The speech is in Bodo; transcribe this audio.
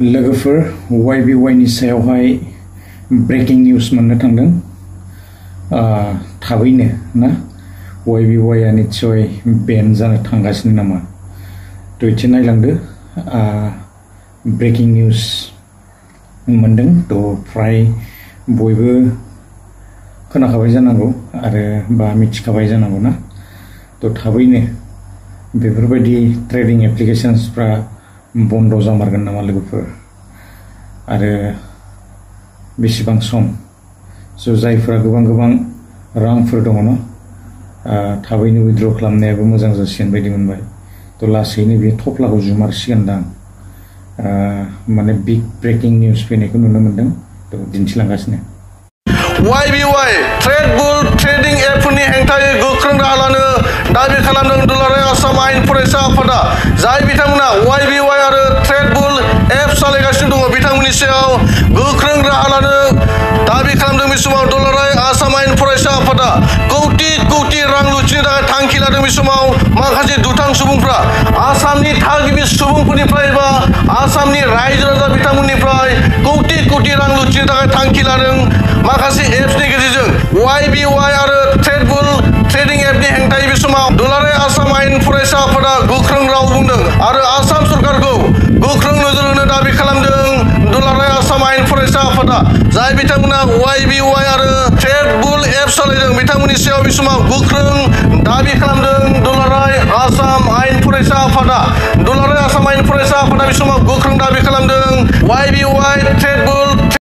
लोगोफोर YBY नि सायावहाय ब्रेकिं निउज मोननो थांदों थाबैनो ना YBY आ निश्चय बेन जानो थांगासिनो नामा तो इसे नायलांदो ब्रेकिं निउज मोनदों तो फ्राय बयबो खोनाखाबाय जानांगौ आरो बा मिथिखाबाय जानांगौ ना तो थाबैनो बेफोरबायदि ट्रेडिं एप्लिकेशन्सफ्रा बन्द जामारगोन नामा लोगोफोर आरो बेसेबां सम स जायफोरा गोबां रांफोर दङ ना थाबैनो विथड्र खालामनायाबो मोजां जासिगोन बायदि मोनबाय तो लासैनो बे थफ्लाखौ जुमारसिगोनदां माने बिग ब्रेकिं निउज फैनायखौ नुनो मोनदों तो दिन्थिलांगासिनो YBY ट्रेड बुल ट्रेडिं एपफोरनि हेंथायै गोख्रों राहा लानो दाबि खालामदों दुलाराय आसाम आयेन फरायसा आफादा जाय बिथांमोना YBY आरो ट्रेड बुल एप सालायगासिनो दङ बिथांमोननि सायाव गोख्रों राहा लानो दाबि खालामदों बे समाव दुलाराय आसाम आयेन फरायसा आफादा कौटि रां लुथिनो थाखाय थांखि लादों बे समाव माखासे दुथां सुबुंफ्रा आसामनि थागिबि सुबुंफोरनिफ्राय बा आसामनि रायजो राजा बिथांमोननिफ्राय कौटि रां लुथिनो थाखाय थांखि लादों माखासे एप्सनि गेजेरजों YBY आरो ट्रेड बुल ट्रेडिं एपनि हेंथायै बे समाव दुलाराय आसाम आयेन फरायसा आफादा गोख्रों राव बुंदों आरो आसाम सरकारखौ गोख्रों नोजोर होनो दाबि खालामदों दुलाराय आसाम आयेन फरायसा आफादा जाय बिथांमोना YBY आरो ट्रेड बुल एप सालायदों बिथांमोननि सायाव बे समाव गोख्रों दाबि खालामदों दुलाराय आसाम आयेन फरायसा आफादा दुलाराय आसाम आयेन फरायसा आफादा बे समाव गोख्रों दाबि खालामदों YBY ट्रेड बुल